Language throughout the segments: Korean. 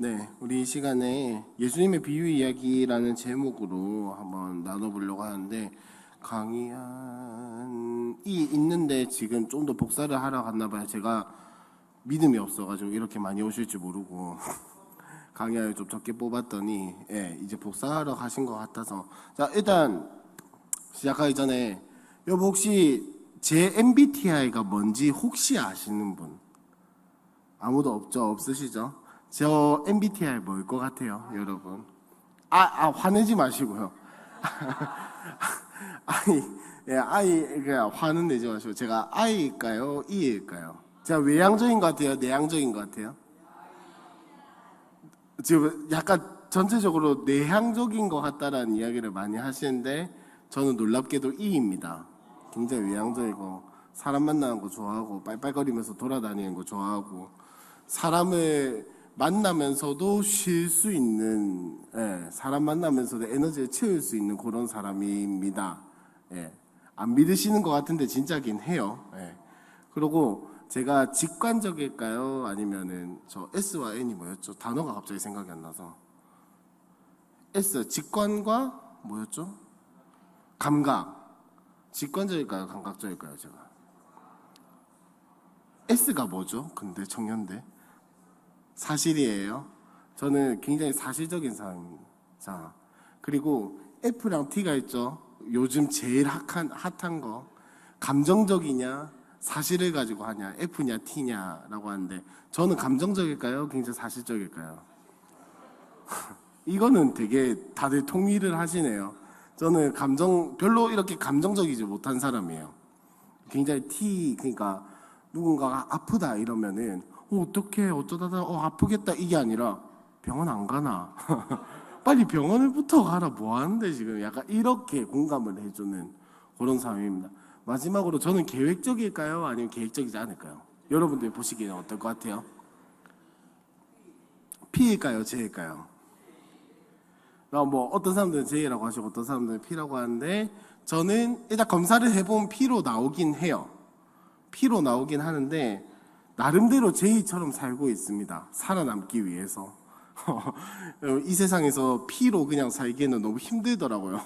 네, 우리 이 시간에 예수님의 비유 이야기라는 제목으로 한번 나눠보려고 하는데, 강의안이 있는데 지금 좀 더 복사를 하러 갔나 봐요. 제가 믿음이 없어가지고 이렇게 많이 오실 줄 모르고 강의안을 좀 적게 뽑았더니 이제 복사하러 가신 것 같아서. 자, 일단 시작하기 전에 여보, 혹시 제 MBTI가 뭔지 혹시 아시는 분? 아무도 없죠? 없으시죠? 저 MBTI 뭐일 것 같아요, 여러분? 화내지 마시고요. 그냥 화는 내지 마시고. 제가 I일까요? E일까요? 제가 외향적인 것 같아요? 내향적인 것 같아요? 지금 약간 전체적으로 내향적인 것 같다라는 이야기를 많이 하시는데, 저는 놀랍게도 E입니다. 굉장히 외향적이고, 사람 만나는 거 좋아하고, 빨빨거리면서 돌아다니는 거 좋아하고, 사람을 만나면서도 쉴 수 있는, 사람 만나면서도 에너지를 채울 수 있는 그런 사람입니다. 안 믿으시는 것 같은데 진짜긴 해요. 그리고 제가 직관적일까요? 아니면은 저 S와 N이 뭐였죠? 단어가 갑자기 생각이 안 나서. S, 직관과 뭐였죠? 감각. 직관적일까요? 감각적일까요? 제가. S가 뭐죠? 근데 청년대. 사실이에요. 저는 굉장히 사실적인 사람입니다. 자, 그리고 F랑 T가 있죠. 요즘 제일 핫한 거. 감정적이냐, 사실을 가지고 하냐, F냐, T냐라고 하는데, 저는 감정적일까요? 굉장히 사실적일까요? 이거는 되게 다들 통일을 하시네요. 저는 별로 이렇게 감정적이지 못한 사람이에요. 굉장히 그러니까 누군가가 아프다 이러면은 어떡해, 어쩌다가 아프겠다 이게 아니라 병원 안 가나? 빨리 병원을부터 가라. 뭐 하는데 지금? 약간 이렇게 공감을 해주는 그런 사람입니다. 마지막으로 저는 계획적일까요? 아니면 계획적이지 않을까요? 여러분들이 보시기에는 어떨 것 같아요? P일까요? J일까요? 뭐 어떤 사람들은 J라고 하시고 어떤 사람들은 P라고 하는데, 저는 일단 검사를 해본 P로 나오긴 해요. P로 나오긴 하는데 나름대로 J처럼 살고 있습니다. 살아남기 위해서. 이 세상에서 P로 그냥 살기에는 너무 힘들더라고요.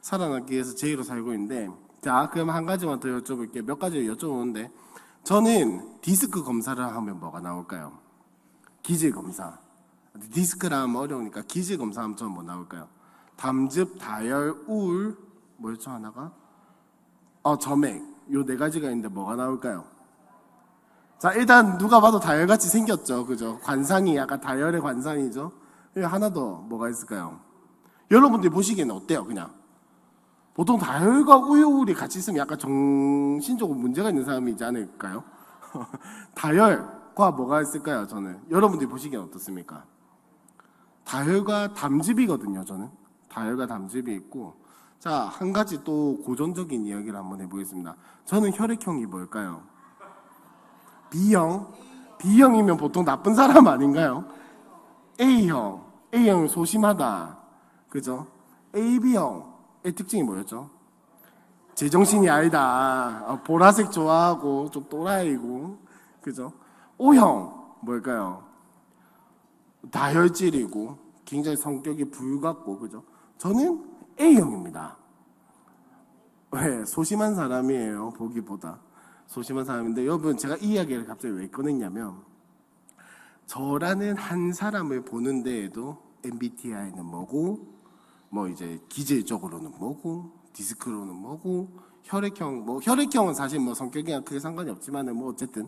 살아남기 위해서 J로 살고 있는데, 자, 그럼 한 가지만 더 여쭤볼게요. 몇 가지 여쭤보는데, 저는 디스크 검사를 하면 뭐가 나올까요? 기질 검사. 디스크라 하면 어려우니까 기질 검사하면 저는 뭐 나올까요? 담즙, 다열, 우울, 뭐였죠 하나가? 점액. 요 네 가지가 있는데 뭐가 나올까요? 자, 일단 누가 봐도 다혈같이 생겼죠. 그죠? 관상이 약간 다혈의 관상이죠. 하나 더 뭐가 있을까요? 여러분들이 보시기에는 어때요? 그냥 보통 다혈과 우울이 같이 있으면 약간 정신적으로 문제가 있는 사람이지 않을까요? 다혈과 뭐가 있을까요? 저는 여러분들이 보시기에는 어떻습니까? 다혈과 담즙이거든요. 저는 다혈과 담즙이 있고, 자, 한 가지 또 고전적인 이야기를 한번 해보겠습니다. 저는 혈액형이 뭘까요? B형. B형이면 보통 나쁜 사람 아닌가요? A형. A형은 소심하다. 그죠? AB형의 특징이 뭐였죠? 제정신이 아니다. 보라색 좋아하고 좀 또라이고. 그죠? O형 뭘까요? 다혈질이고 굉장히 성격이 불같고. 그죠? 저는 A형입니다. 왜? 소심한 사람이에요. 보기보다 소심한 사람인데, 여러분, 제가 이 이야기를 갑자기 왜 꺼냈냐면, 저라는 한 사람을 보는 데에도 MBTI는 뭐고, 뭐 이제 기질적으로는 뭐고, 디스크로는 뭐고, 혈액형은 사실 뭐 성격이랑 크게 상관이 없지만은 뭐 어쨌든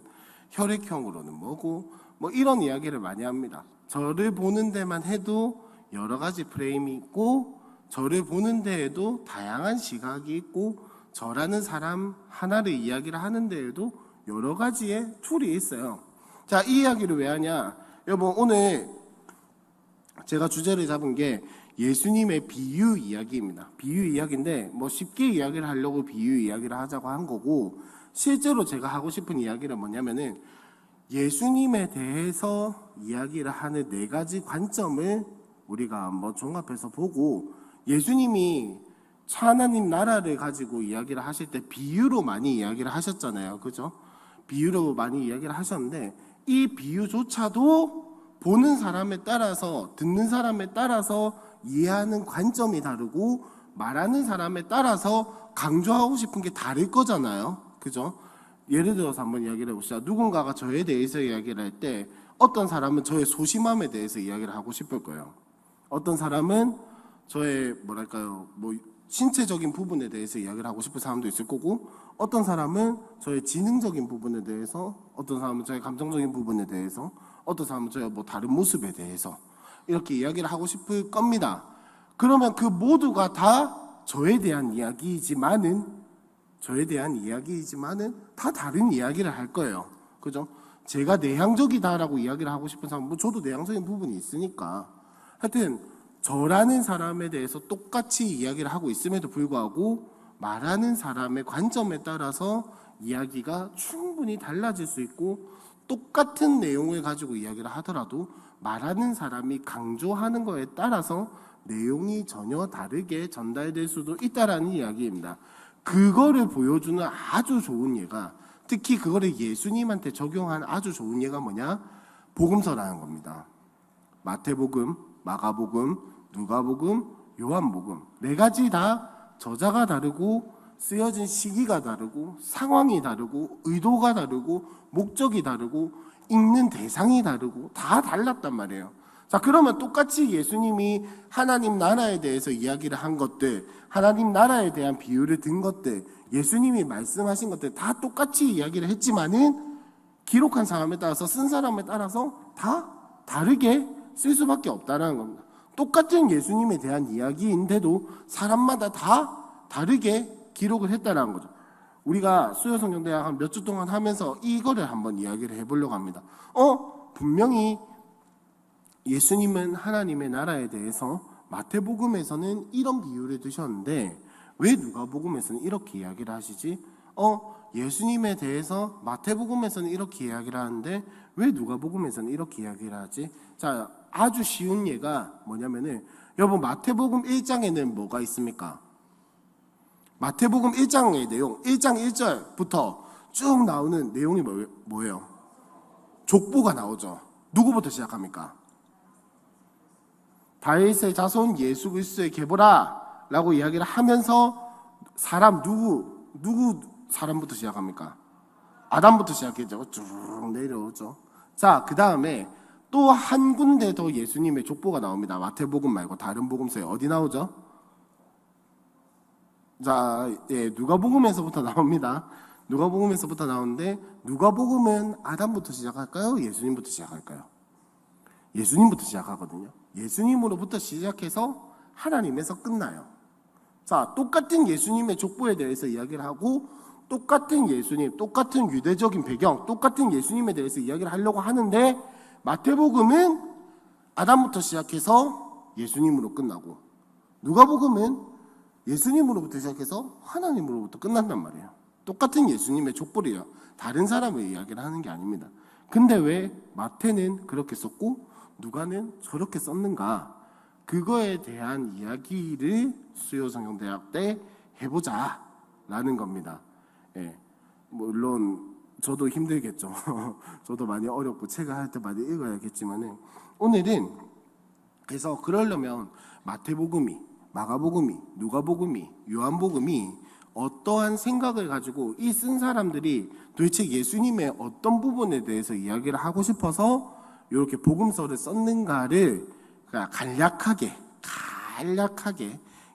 혈액형으로는 뭐고, 뭐 이런 이야기를 많이 합니다. 저를 보는 데만 해도 여러 가지 프레임이 있고, 저를 보는 데에도 다양한 시각이 있고, 저라는 사람 하나를 이야기를 하는 데에도 여러 가지의 툴이 있어요. 자, 이 이야기를 왜 하냐? 여러분, 오늘 제가 주제를 잡은 게 예수님의 비유 이야기입니다. 비유 이야기인데, 뭐 쉽게 이야기를 하려고 비유 이야기를 하자고 한 거고, 실제로 제가 하고 싶은 이야기는 뭐냐면은, 예수님에 대해서 이야기를 하는 네 가지 관점을 우리가 한번 종합해서 보고, 예수님이 하나님 나라를 가지고 이야기를 하실 때 비유로 많이 이야기를 하셨잖아요. 그죠? 비유로 많이 이야기를 하셨는데, 이 비유조차도 보는 사람에 따라서, 듣는 사람에 따라서 이해하는 관점이 다르고 말하는 사람에 따라서 강조하고 싶은 게 다를 거잖아요. 그죠? 예를 들어서 한번 이야기를 해봅시다. 누군가가 저에 대해서 이야기를 할 때 어떤 사람은 저의 소심함에 대해서 이야기를 하고 싶을 거예요. 어떤 사람은 저의 뭐랄까요, 뭐 신체적인 부분에 대해서 이야기를 하고 싶은 사람도 있을 거고, 어떤 사람은 저의 지능적인 부분에 대해서, 어떤 사람은 저의 감정적인 부분에 대해서, 어떤 사람은 저의 뭐 다른 모습에 대해서 이렇게 이야기를 하고 싶을 겁니다. 그러면 그 모두가 다 저에 대한 이야기이지만은 다 다른 이야기를 할 거예요. 그죠? 제가 내향적이다라고 이야기를 하고 싶은 사람, 뭐 저도 내향적인 부분이 있으니까. 하여튼 저라는 사람에 대해서 똑같이 이야기를 하고 있음에도 불구하고 말하는 사람의 관점에 따라서 이야기가 충분히 달라질 수 있고, 똑같은 내용을 가지고 이야기를 하더라도 말하는 사람이 강조하는 거에 따라서 내용이 전혀 다르게 전달될 수도 있다라는 이야기입니다. 그거를 보여주는 아주 좋은 예가, 특히 그거를 예수님한테 적용한 아주 좋은 예가 뭐냐? 복음서라는 겁니다. 마태복음, 마가복음, 누가복음, 요한복음, 4가지 다 저자가 다르고 쓰여진 시기가 다르고 상황이 다르고 의도가 다르고 목적이 다르고 읽는 대상이 다르고 다 달랐단 말이에요. 자, 그러면 똑같이 예수님이 하나님 나라에 대해서 이야기를 한 것들, 하나님 나라에 대한 비유를 든 것들, 예수님이 말씀하신 것들 다 똑같이 이야기를 했지만은 기록한 사람에 따라서, 쓴 사람에 따라서 다 다르게 쓸 수밖에 없다는 겁니다. 똑같은 예수님에 대한 이야기인데도 사람마다 다 다르게 기록을 했다는 거죠. 우리가 수요성경대학 한 몇 주 동안 하면서 이거를 한번 이야기를 해보려고 합니다. 분명히 예수님은 하나님의 나라에 대해서 마태복음에서는 이런 비유를 드셨는데 왜 누가복음에서는 이렇게 이야기를 하시지? 예수님에 대해서 마태복음에서는 이렇게 이야기를 하는데 왜 누가복음에서는 이렇게 이야기를 하지? 자, 아주 쉬운 예가 뭐냐면은, 여러분 마태복음 1장에는 뭐가 있습니까? 마태복음 1장의 내용, 1장 1절부터 쭉 나오는 내용이 뭐예요? 족보가 나오죠. 누구부터 시작합니까? 다윗의 자손 예수 그리스도의 계보라 라고 이야기를 하면서 사람 누구 사람부터 시작합니까? 아담부터 시작했죠. 쭉 내려오죠. 자, 그 다음에 또 한 군데 더 예수님의 족보가 나옵니다. 마태복음 말고 다른 복음서에 어디 나오죠? 자, 누가복음에서부터 나옵니다. 누가복음에서부터 나오는데, 누가복음은 아담부터 시작할까요? 예수님부터 시작할까요? 예수님부터 시작하거든요. 예수님으로부터 시작해서 하나님에서 끝나요. 자, 똑같은 예수님의 족보에 대해서 이야기를 하고, 똑같은 예수님, 똑같은 유대적인 배경, 똑같은 예수님에 대해서 이야기를 하려고 하는데, 마태복음은 아담부터 시작해서 예수님으로 끝나고, 누가복음은 예수님으로부터 시작해서 하나님으로부터 끝난단 말이에요. 똑같은 예수님의 족보를요, 다른 사람의 이야기를 하는 게 아닙니다. 근데 왜 마태는 그렇게 썼고 누가는 저렇게 썼는가? 그거에 대한 이야기를 수요성경대학 때 해보자 라는 겁니다. 물론 저도 힘들겠죠. 저도 많이 어렵고 책을 할 때 많이 읽어야겠지만은, 오늘은 그래서 그러려면 마태복음이, 마가복음이, 누가복음이, 요한복음이 어떠한 생각을 가지고 이 쓴 사람들이 도대체 예수님의 어떤 부분에 대해서 이야기를 하고 싶어서 이렇게 복음서를 썼는가를 간략하게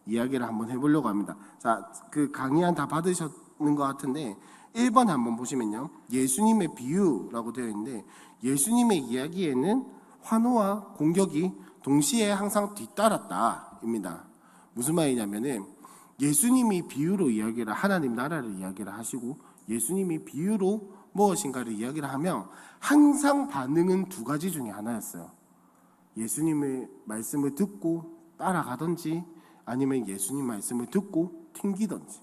이야기를 한번 해보려고 합니다. 자, 그 강의안 다 받으셨는 것 같은데 1번 한번 보시면요, 예수님의 비유라고 되어 있는데, 예수님의 이야기에는 환호와 공격이 동시에 항상 뒤따랐다입니다. 무슨 말이냐면은, 예수님이 비유로 이야기를, 하나님 나라를 이야기를 하시고 예수님이 비유로 무엇인가를 이야기를 하면 항상 반응은 2가지 중에 하나였어요. 예수님의 말씀을 듣고 따라가든지, 아니면 예수님 말씀을 듣고 튕기든지,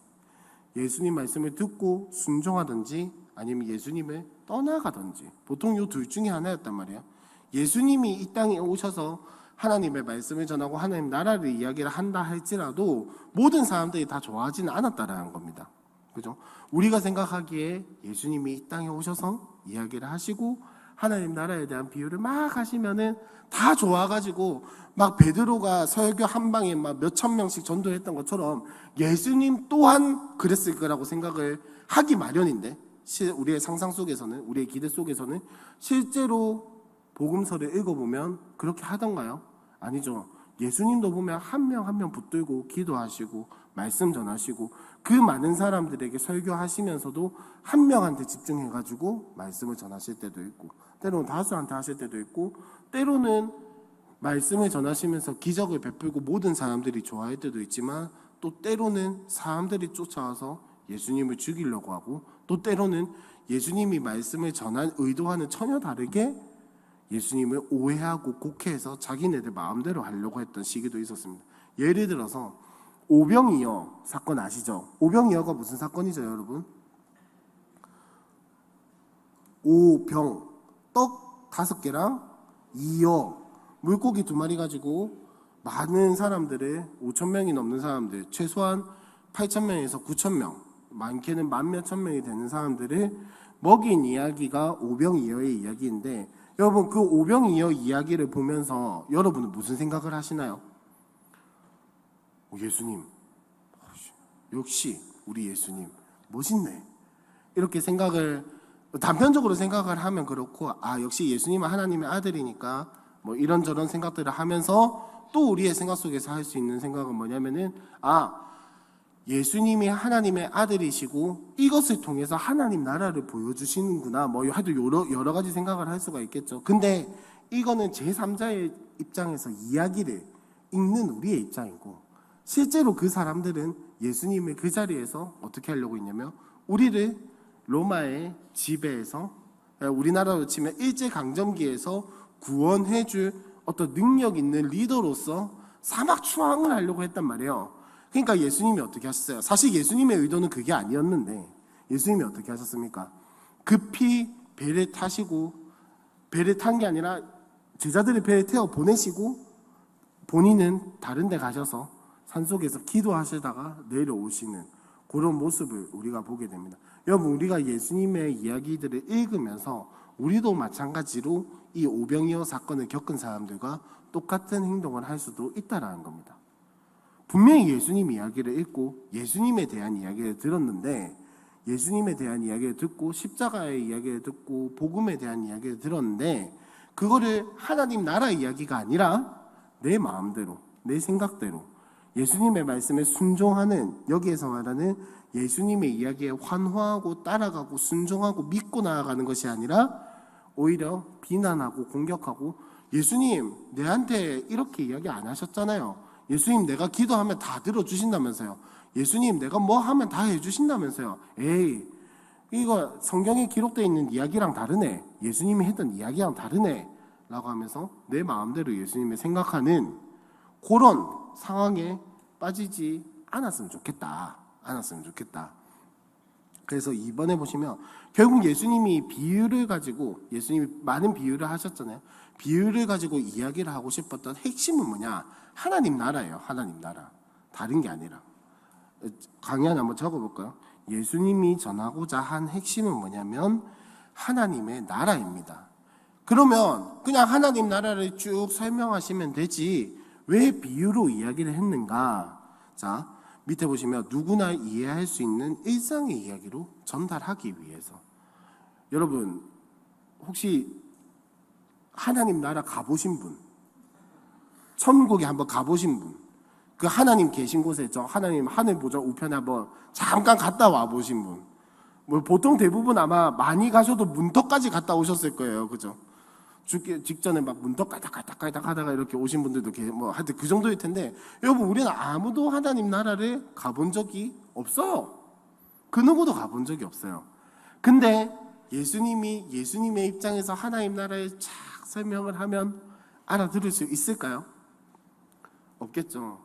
예수님 말씀을 듣고 순종하든지, 아니면 예수님을 떠나가든지, 보통 이 둘 중에 하나였단 말이에요. 예수님이 이 땅에 오셔서 하나님의 말씀을 전하고 하나님 나라를 이야기를 한다 할지라도 모든 사람들이 다 좋아하지는 않았다라는 겁니다. 그죠? 우리가 생각하기에 예수님이 이 땅에 오셔서 이야기를 하시고 하나님 나라에 대한 비유를 막 하시면은 다 좋아가지고 막 베드로가 설교 한 방에 막 몇천 명씩 전도했던 것처럼 예수님 또한 그랬을 거라고 생각을 하기 마련인데, 우리의 상상 속에서는, 우리의 기대 속에서는 실제로 복음서를 읽어보면 그렇게 하던가요? 아니죠. 예수님도 보면 한 명 한 명 붙들고 기도하시고 말씀 전하시고 그 많은 사람들에게 설교하시면서도 한 명한테 집중해가지고 말씀을 전하실 때도 있고, 때로는 다수한테 하실 때도 있고, 때로는 말씀을 전하시면서 기적을 베풀고 모든 사람들이 좋아할 때도 있지만, 또 때로는 사람들이 쫓아와서 예수님을 죽이려고 하고, 또 때로는 예수님이 말씀을 전한 의도와는 전혀 다르게 예수님을 오해하고 곡해해서 자기네들 마음대로 하려고 했던 시기도 있었습니다. 예를 들어서 오병이어 사건 아시죠? 오병이어가 무슨 사건이죠, 여러분? 오병, 떡 5개랑 이어, 물고기 2마리 가지고 많은 사람들을, 5,000명이 넘는 사람들, 최소한 8,000명에서 9,000명, 많게는 만 몇천 명이 되는 사람들을 먹인 이야기가 오병이어의 이야기인데, 여러분 그 오병이어 이야기를 보면서 여러분은 무슨 생각을 하시나요? 예수님, 역시 우리 예수님 멋있네, 이렇게 생각을 단편적으로 생각을 하면 그렇고, 역시 예수님은 하나님의 아들이니까 뭐 이런저런 생각들을 하면서, 또 우리의 생각 속에서 할 수 있는 생각은 뭐냐면은, 예수님이 하나님의 아들이시고 이것을 통해서 하나님 나라를 보여주시는구나, 뭐 하여튼 여러 가지 생각을 할 수가 있겠죠. 근데 이거는 제3자의 입장에서 이야기를 읽는 우리의 입장이고, 실제로 그 사람들은 예수님의 그 자리에서 어떻게 하려고 했냐면, 우리를 로마의 지배에서, 우리나라로 치면 일제강점기에서 구원해줄 어떤 능력 있는 리더로서 사막 추앙을 하려고 했단 말이에요. 그러니까 예수님이 어떻게 하셨어요? 사실 예수님의 의도는 그게 아니었는데 예수님이 어떻게 하셨습니까? 급히 배를 타시고, 배를 탄 게 아니라 제자들의 배를 태워 보내시고 본인은 다른 데 가셔서 산속에서 기도하시다가 내려오시는 그런 모습을 우리가 보게 됩니다. 여러분, 우리가 예수님의 이야기들을 읽으면서 우리도 마찬가지로 이 오병이어 사건을 겪은 사람들과 똑같은 행동을 할 수도 있다라는 겁니다. 분명히 예수님 이야기를 읽고 예수님에 대한 이야기를 들었는데, 예수님에 대한 이야기를 듣고 십자가의 이야기를 듣고 복음에 대한 이야기를 들었는데, 그거를 하나님 나라 이야기가 아니라 내 마음대로, 내 생각대로 예수님의 말씀에 순종하는, 여기에서 말하는 예수님의 이야기에 환호하고 따라가고 순종하고 믿고 나아가는 것이 아니라 오히려 비난하고 공격하고, 예수님 내한테 이렇게 이야기 안 하셨잖아요. 예수님 내가 기도하면 다 들어주신다면서요. 예수님 내가 뭐 하면 다 해주신다면서요. 에이, 이거 성경에 기록되어 있는 이야기랑 다르네, 예수님이 했던 이야기랑 다르네 라고 하면서 내 마음대로 예수님을 생각하는 그런 상황에 빠지지 않았으면 좋겠다. 그래서 이번에 보시면 결국 예수님이 비유를 가지고, 예수님이 많은 비유를 하셨잖아요. 비유를 가지고 이야기를 하고 싶었던 핵심은 뭐냐? 하나님 나라예요. 하나님 나라. 다른 게 아니라. 강의 하나 한번 적어볼까요? 예수님이 전하고자 한 핵심은 뭐냐면 하나님의 나라입니다. 그러면 그냥 하나님 나라를 쭉 설명하시면 되지 왜 비유로 이야기를 했는가? 자, 밑에 보시면 누구나 이해할 수 있는 일상의 이야기로 전달하기 위해서. 여러분, 혹시 하나님 나라 가보신 분, 천국에 한번 가보신 분, 그 하나님 계신 곳에 저 하나님 하늘 보좌 우편에 한번 잠깐 갔다 와 보신 분, 뭐 보통 대부분 아마 많이 가셔도 문턱까지 갔다 오셨을 거예요, 그죠? 죽기 직전에 막 문턱 깔딱깔딱 하다가 이렇게 오신 분들도 뭐 하여튼 그 정도일 텐데, 여러분 우리는 아무도 하나님 나라를 가본 적이 없어요. 그 누구도 가본 적이 없어요. 근데 예수님이 예수님의 입장에서 하나님 나라에 착 설명을 하면 알아들을 수 있을까요? 없겠죠.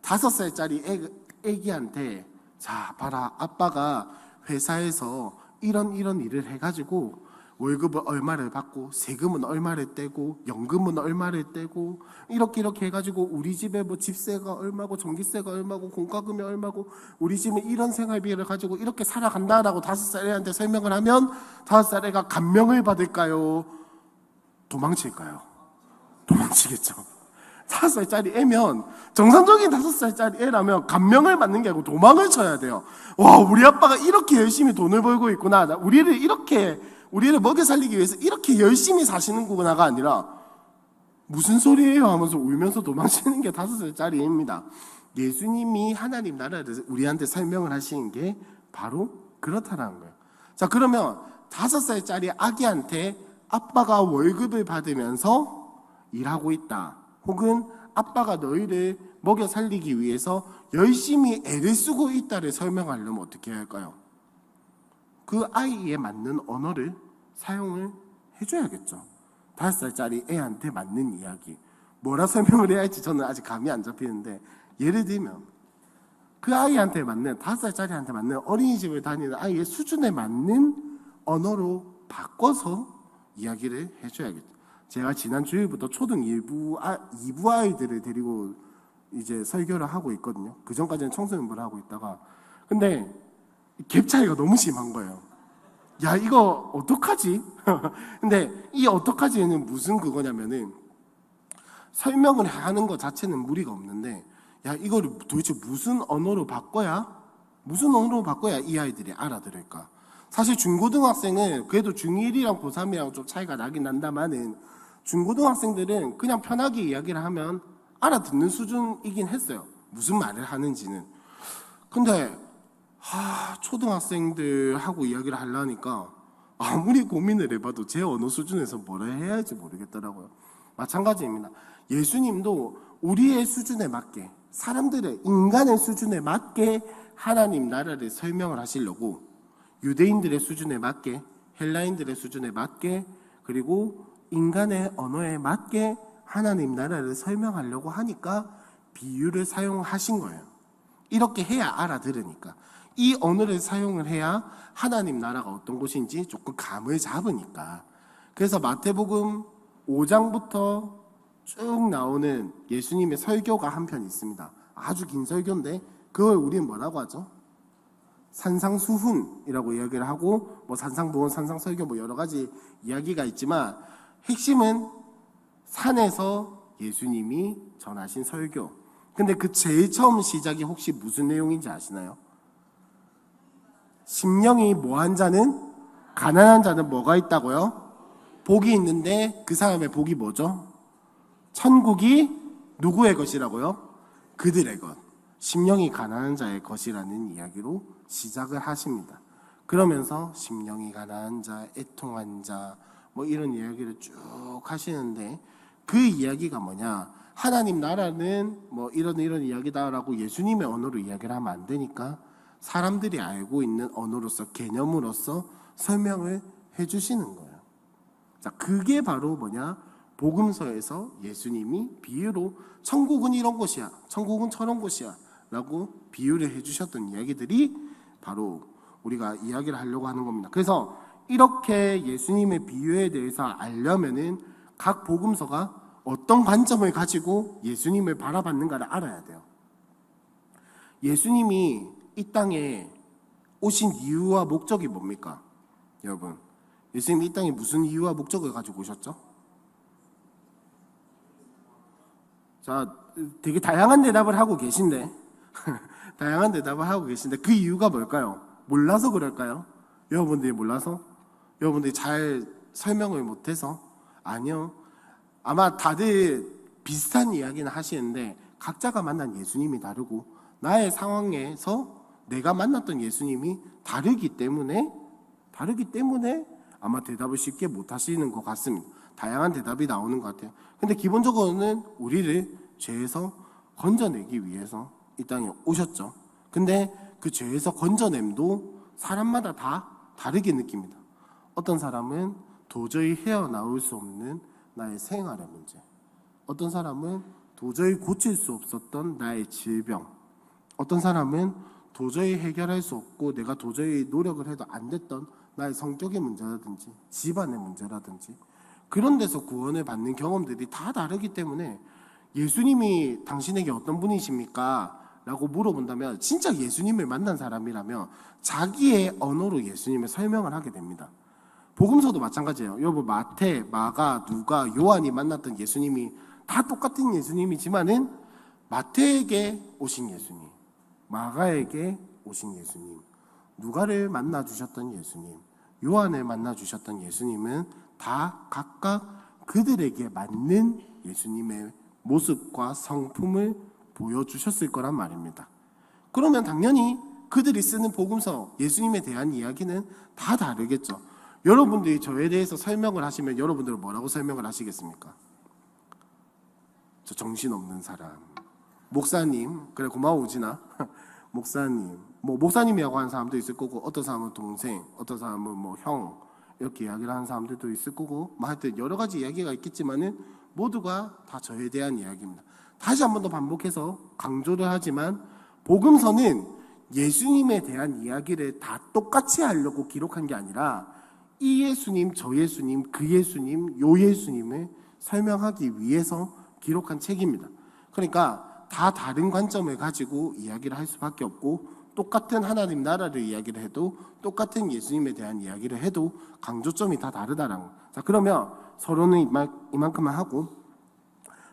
5살짜리 애기한테, 자 봐라, 아빠가 회사에서 이런 일을 해가지고 월급을 얼마를 받고 세금은 얼마를 떼고 연금은 얼마를 떼고 이렇게 해가지고 우리 집에 뭐 집세가 얼마고 전기세가 얼마고 공과금이 얼마고 우리 집은 이런 생활비를 가지고 이렇게 살아간다라고 5살 애한테 설명을 하면 5살 애가 감명을 받을까요? 도망칠까요? 도망치겠죠. 5살짜리 애면, 정상적인 5살짜리 애라면 감명을 받는 게 아니고 도망을 쳐야 돼요. 와, 우리 아빠가 이렇게 열심히 돈을 벌고 있구나. 우리를 먹여 살리기 위해서 이렇게 열심히 사시는구나가 아니라 무슨 소리예요 하면서 울면서 도망치는 게 5살짜리 애입니다. 예수님이 하나님 나라를 우리한테 설명을 하시는 게 바로 그렇다는 거예요. 자, 그러면 5살짜리 아기한테 아빠가 월급을 받으면서 일하고 있다. 혹은 아빠가 너희를 먹여 살리기 위해서 열심히 애를 쓰고 있다를 설명하려면 어떻게 해야 할까요? 그 아이에 맞는 언어를 사용을 해줘야겠죠. 5살짜리 애한테 맞는 이야기. 뭐라 설명을 해야 할지 저는 아직 감이 안 잡히는데, 예를 들면 그 아이한테 맞는, 5살짜리한테 맞는, 어린이집을 다니는 아이의 수준에 맞는 언어로 바꿔서 이야기를 해줘야겠죠. 제가 지난 주일부터 초등 2부 아이들을 데리고 이제 설교를 하고 있거든요. 그 전까지는 청소년부를 하고 있다가, 근데 갭 차이가 너무 심한 거예요. 야, 이거 어떡하지? 근데 이 어떡하지는 무슨 그거냐면은, 설명을 하는 것 자체는 무리가 없는데, 야, 이거를 도대체 무슨 언어로 바꿔야 이 아이들이 알아들을까? 사실 중고등학생은 그래도 중1이랑 고3이랑 좀 차이가 나긴 난다마는, 중고등학생들은 그냥 편하게 이야기를 하면 알아듣는 수준이긴 했어요. 무슨 말을 하는지는. 근데 초등학생들하고 이야기를 하려니까 아무리 고민을 해봐도 제 언어 수준에서 뭐라 해야 할지 모르겠더라고요. 마찬가지입니다. 예수님도 우리의 수준에 맞게, 사람들의, 인간의 수준에 맞게 하나님 나라를 설명을 하시려고 유대인들의 수준에 맞게, 헬라인들의 수준에 맞게, 그리고 인간의 언어에 맞게 하나님 나라를 설명하려고 하니까 비유를 사용하신 거예요. 이렇게 해야 알아들으니까. 이 언어를 사용을 해야 하나님 나라가 어떤 곳인지 조금 감을 잡으니까. 그래서 마태복음 5장부터 쭉 나오는 예수님의 설교가 한 편 있습니다. 아주 긴 설교인데 그걸 우리는 뭐라고 하죠? 산상수훈이라고 이야기를 하고, 뭐 산상보훈, 산상설교, 뭐 여러 가지 이야기가 있지만 핵심은 산에서 예수님이 전하신 설교. 근데 그 제일 처음 시작이 혹시 무슨 내용인지 아시나요? 심령이 뭐한 자는, 가난한 자는 뭐가 있다고요? 복이 있는데 그 사람의 복이 뭐죠? 천국이 누구의 것이라고요? 그들의 것. 심령이 가난한 자의 것이라는 이야기로 시작을 하십니다. 그러면서 심령이 가난한 자, 애통한 자, 뭐 이런 이야기를 쭉 하시는데, 그 이야기가 뭐냐? 하나님 나라는 뭐 이런 이야기다라고 예수님의 언어로 이야기를 하면 안 되니까 사람들이 알고 있는 언어로서, 개념으로서 설명을 해주시는 거예요. 자, 그게 바로 뭐냐? 복음서에서 예수님이 비유로 천국은 이런 곳이야, 천국은 저런 곳이야 라고 비유를 해주셨던 이야기들이 바로 우리가 이야기를 하려고 하는 겁니다. 그래서 이렇게 예수님의 비유에 대해서 알려면은 각 복음서가 어떤 관점을 가지고 예수님을 바라봤는가를 알아야 돼요. 예수님이 이 땅에 오신 이유와 목적이 뭡니까? 여러분, 예수님이 이 땅에 무슨 이유와 목적을 가지고 오셨죠? 자, 되게 다양한 대답을 하고 계신데 다양한 대답을 하고 계신데 그 이유가 뭘까요? 몰라서 그럴까요? 여러분들이 몰라서? 여러분들이 잘 설명을 못해서? 아니요. 아마 다들 비슷한 이야기는 하시는데 각자가 만난 예수님이 다르고 나의 상황에서 내가 만났던 예수님이 다르기 때문에 아마 대답을 쉽게 못 하시는 것 같습니다. 다양한 대답이 나오는 것 같아요. 근데 기본적으로는 우리를 죄에서 건져내기 위해서 이 땅에 오셨죠. 근데 그 죄에서 건져냄도 사람마다 다 다르게 느낍니다. 어떤 사람은 도저히 헤어나올 수 없는 나의 생활의 문제, 어떤 사람은 도저히 고칠 수 없었던 나의 질병, 어떤 사람은 도저히 해결할 수 없고 내가 도저히 노력을 해도 안 됐던 나의 성격의 문제라든지 집안의 문제라든지 그런 데서 구원을 받는 경험들이 다 다르기 때문에 예수님이 당신에게 어떤 분이십니까? 라고 물어본다면 진짜 예수님을 만난 사람이라면 자기의 언어로 예수님을 설명을 하게 됩니다. 복음서도 마찬가지예요. 여러분 마태, 마가, 누가, 요한이 만났던 예수님이 다 똑같은 예수님이지만은 마태에게 오신 예수님, 마가에게 오신 예수님, 누가를 만나 주셨던 예수님, 요한을 만나 주셨던 예수님은 다 각각 그들에게 맞는 예수님의 모습과 성품을 보여주셨을 거란 말입니다. 그러면 당연히 그들이 쓰는 복음서, 예수님에 대한 이야기는 다 다르겠죠. 여러분들이 저에 대해서 설명을 하시면 여러분들은 뭐라고 설명을 하시겠습니까? 저 정신없는 사람. 목사님, 그래 고마워 우진아. 목사님, 뭐 목사님이라고 하는 사람도 있을 거고, 어떤 사람은 동생, 어떤 사람은 뭐 형, 이렇게 이야기를 하는 사람들도 있을 거고, 뭐 하여튼 여러 가지 이야기가 있겠지만은 모두가 다 저에 대한 이야기입니다. 다시 한 번 더 반복해서 강조를 하지만 복음서는 예수님에 대한 이야기를 다 똑같이 하려고 기록한 게 아니라 이 예수님, 저 예수님, 그 예수님, 요 예수님을 설명하기 위해서 기록한 책입니다. 그러니까 다 다른 관점을 가지고 이야기를 할 수밖에 없고, 똑같은 하나님 나라를 이야기를 해도, 똑같은 예수님에 대한 이야기를 해도 강조점이 다 다르다라는 거. 자, 그러면 서로는 이만큼만 하고,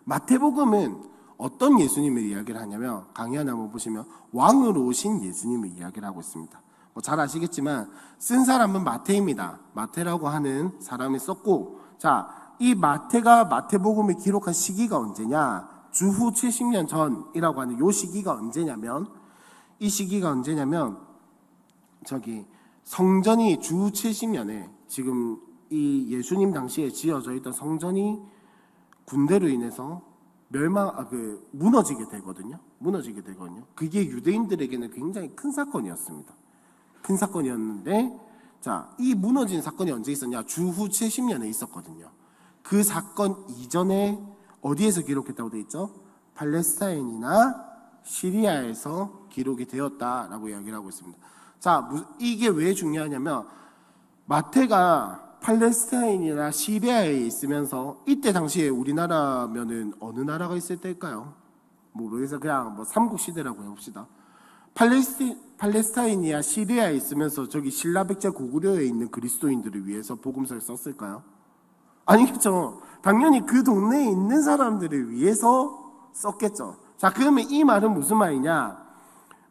마태복음은 어떤 예수님을 이야기를 하냐면, 강의 하나 한번 보시면 왕으로 오신 예수님을 이야기를 하고 있습니다. 뭐 잘 아시겠지만 쓴 사람은 마태입니다. 마태라고 하는 사람이 썼고, 자, 이 마태가 마태복음을 기록한 시기가 언제냐? 주후 70년 전이라고 하는 요 시기가 언제냐면, 이 시기가 언제냐면 성전이 주후 70년에 지금 이 예수님 당시에 지어져 있던 성전이 군대로 인해서 무너지게 되거든요. 그게 유대인들에게는 굉장히 큰 사건이었습니다. 큰 사건이었는데, 자, 이 무너진 사건이 언제 있었냐? 주후 70년에 있었거든요. 그 사건 이전에 어디에서 기록했다고 되어 있죠? 팔레스타인이나 시리아에서 기록이 되었다라고 이야기를 하고 있습니다. 자, 이게 왜 중요하냐면, 마태가 팔레스타인이나 시리아에 있으면서, 이때 당시에 우리나라면은 어느 나라가 있을 때일까요? 모르겠어요. 그냥 뭐 삼국시대라고 해봅시다. 팔레스타인이나 시리아에 있으면서 저기 신라백제 고구려에 있는 그리스도인들을 위해서 복음서를 썼을까요? 아니겠죠. 당연히 그 동네에 있는 사람들을 위해서 썼겠죠. 자, 그러면 이 말은 무슨 말이냐?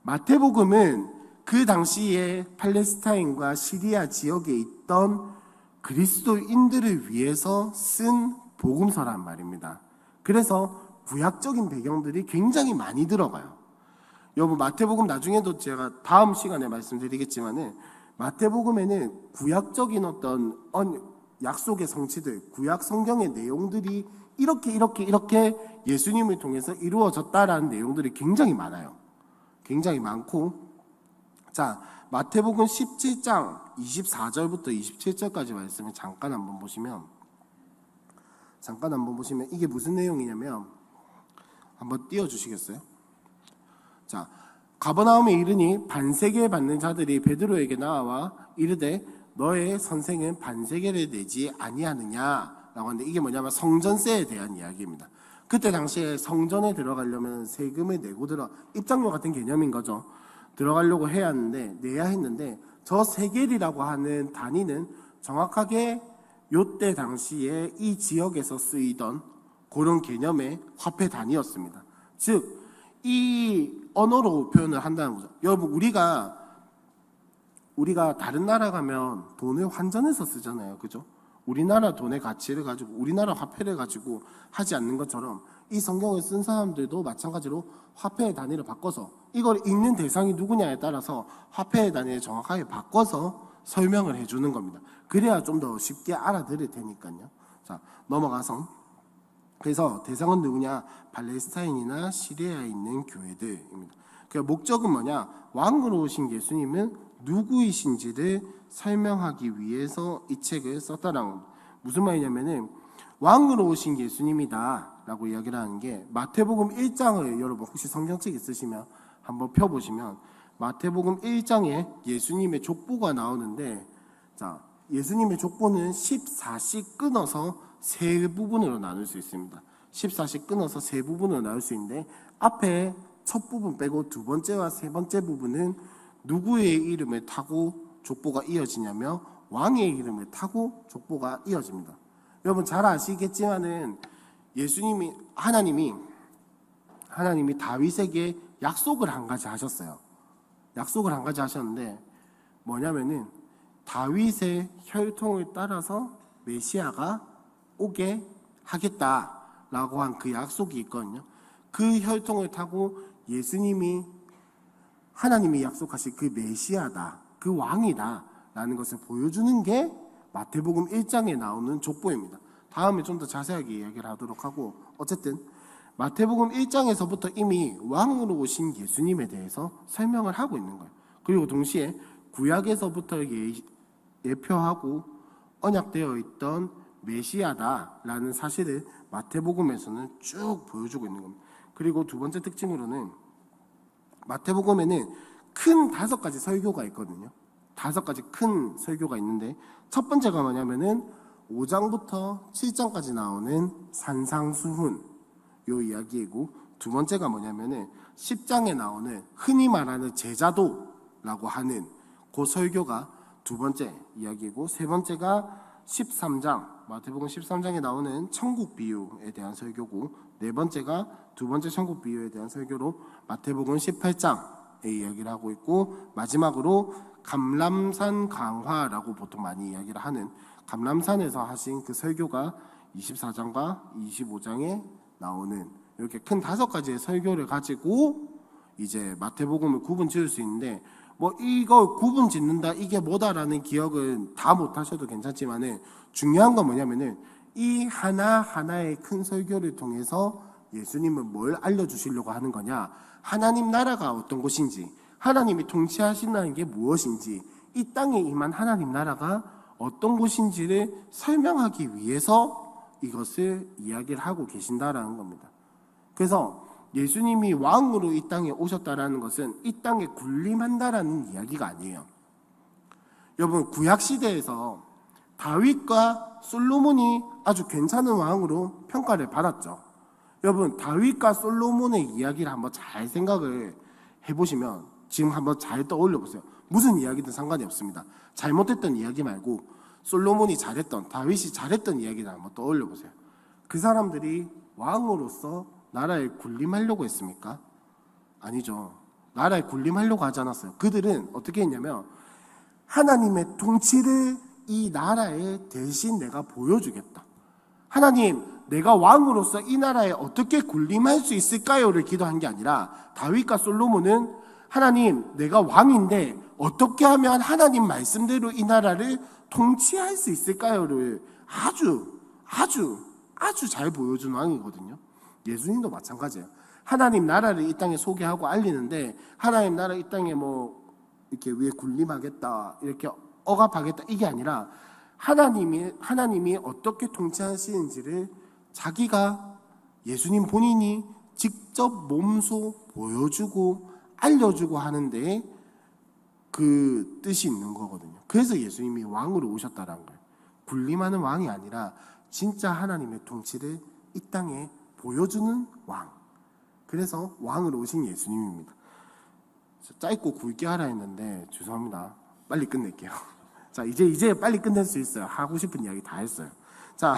마태복음은 그 당시에 팔레스타인과 시리아 지역에 있던 그리스도인들을 위해서 쓴 복음서란 말입니다. 그래서 구약적인 배경들이 굉장히 많이 들어가요. 여러분, 마태복음 나중에도 제가 다음 시간에 말씀드리겠지만은, 마태복음에는 구약적인 어떤 약속의 성취들, 구약 성경의 내용들이 이렇게 예수님을 통해서 이루어졌다라는 내용들이 굉장히 많아요. 굉장히 많고, 자, 마태복음 17장 24절부터 27절까지 말씀을 잠깐 한번 보시면 이게 무슨 내용이냐면, 한번 띄워주시겠어요? 자, 가버나움에 이르니 반세계 받는 자들이 베드로에게 나와 이르되 너의 선생은 반세계를 내지 아니하느냐라고 하는데, 이게 뭐냐면 성전세에 대한 이야기입니다. 그때 당시에 성전에 들어가려면 세금을 내고 입장료 같은 개념인 거죠. 들어가려고 내야 했는데, 저 세겔이라고 하는 단위는 정확하게 요때 당시에 이 지역에서 쓰이던 그런 개념의 화폐 단위였습니다. 즉, 이 언어로 표현을 한다는 거죠. 여러분, 우리가 다른 나라 가면 돈을 환전해서 쓰잖아요. 그죠? 우리나라 돈의 가치를 가지고, 우리나라 화폐를 가지고 하지 않는 것처럼, 이 성경을 쓴 사람들도 마찬가지로 화폐의 단위를 바꿔서, 이걸 읽는 대상이 누구냐에 따라서 화폐의 단위를 정확하게 바꿔서 설명을 해주는 겁니다. 그래야 좀 더 쉽게 알아들을 테니까요. 자, 넘어가서, 그래서 대상은 누구냐? 팔레스타인이나 시리아에 있는 교회들입니다. 그 목적은 뭐냐? 왕으로 오신 예수님은 누구이신지를 설명하기 위해서 이 책을 썼다라는 겁니다. 무슨 말이냐면은, 왕으로 오신 예수님이다 라고 이야기를 하는 게, 마태복음 1장을 여러분 혹시 성경책 있으시면 한번 펴보시면 마태복음 1장에 예수님의 족보가 나오는데, 자, 예수님의 족보는 14씩 끊어서 세 부분으로 나눌 수 있습니다. 14씩 끊어서 세 부분으로 나눌 수 있는데, 앞에 첫 부분 빼고 두 번째와 세 번째 부분은 누구의 이름을 타고 족보가 이어지냐면 왕의 이름을 타고 족보가 이어집니다. 여러분 잘 아시겠지만은 하나님이 다윗에게 약속을 한 가지 하셨어요. 약속을 한 가지 하셨는데 뭐냐면은 다윗의 혈통을 따라서 메시아가 오게 하겠다라고 한 그 약속이 있거든요. 그 혈통을 타고 하나님이 약속하신 그 메시아다, 그 왕이다 라는 것을 보여주는 게 마태복음 1장에 나오는 족보입니다. 다음에 좀 더 자세하게 이야기를 하도록 하고, 어쨌든 마태복음 1장에서부터 이미 왕으로 오신 예수님에 대해서 설명을 하고 있는 거예요. 그리고 동시에 구약에서부터 예표하고 언약되어 있던 메시아다라는 사실을 마태복음에서는 쭉 보여주고 있는 겁니다. 그리고 두 번째 특징으로는 마태복음에는 큰 5가지 설교가 있거든요. 5가지 큰 설교가 있는데, 첫 번째가 뭐냐면은 5장부터 7장까지 나오는 산상수훈 요 이야기이고, 두 번째가 뭐냐면은 10장에 나오는 흔히 말하는 제자도라고 하는 그 설교가 두 번째 이야기이고, 세 번째가 13장 마태복음 13장에 나오는 천국 비유에 대한 설교고, 네 번째가 두 번째 천국 비유에 대한 설교로 마태복음 18장의 이야기를 하고 있고, 마지막으로 감람산 강화라고 보통 많이 이야기를 하는 감람산에서 하신 그 설교가 24장과 25장에 나오는 이렇게 큰 5가지의 설교를 가지고 이제 마태복음을 구분 지을 수 있는데, 뭐 이거 구분 짓는다 이게 뭐다라는 기억은 다 못하셔도 괜찮지만은 중요한 건 뭐냐면은 이 하나하나의 큰 설교를 통해서 예수님은 뭘 알려주시려고 하는 거냐, 하나님 나라가 어떤 곳인지, 하나님이 통치하신다는 게 무엇인지, 이 땅에 임한 하나님 나라가 어떤 곳인지를 설명하기 위해서 이것을 이야기를 하고 계신다라는 겁니다. 그래서 예수님이 왕으로 이 땅에 오셨다라는 것은 이 땅에 군림한다라는 이야기가 아니에요. 여러분, 구약시대에서 다윗과 솔로몬이 아주 괜찮은 왕으로 평가를 받았죠. 여러분, 다윗과 솔로몬의 이야기를 한번 잘 생각을 해보시면 지금 한번 잘 떠올려 보세요. 무슨 이야기든 상관이 없습니다. 잘못했던 이야기 말고 솔로몬이 잘했던, 다윗이 잘했던 이야기를 한번 떠올려 보세요. 그 사람들이 왕으로서 나라에 군림하려고 했습니까? 아니죠. 나라에 군림하려고 하지 않았어요. 그들은 어떻게 했냐면 하나님의 통치를 이 나라에 대신 내가 보여주겠다. 하나님, 내가 왕으로서 이 나라에 어떻게 군림할 수 있을까요를 기도한 게 아니라, 다윗과 솔로몬은 하나님, 내가 왕인데 어떻게 하면 하나님 말씀대로 이 나라를 통치할 수 있을까요를 아주 잘 보여준 왕이거든요. 예수님도 마찬가지예요. 하나님 나라를 이 땅에 소개하고 알리는데, 하나님 나라 이 땅에 뭐 이렇게 위에 군림하겠다, 이렇게 억압하겠다, 이게 아니라 하나님이 어떻게 통치하시는지를 자기가, 예수님 본인이 직접 몸소 보여주고 알려주고 하는데 그 뜻이 있는 거거든요. 그래서 예수님이 왕으로 오셨다는 거예요. 군림하는 왕이 아니라 진짜 하나님의 통치를 이 땅에 보여주는 왕. 그래서 왕으로 오신 예수님입니다. 짧고 굵게 하라 했는데 죄송합니다. 빨리 끝낼게요. 자, 이제 빨리 끝낼 수 있어요. 하고 싶은 이야기 다 했어요. 자,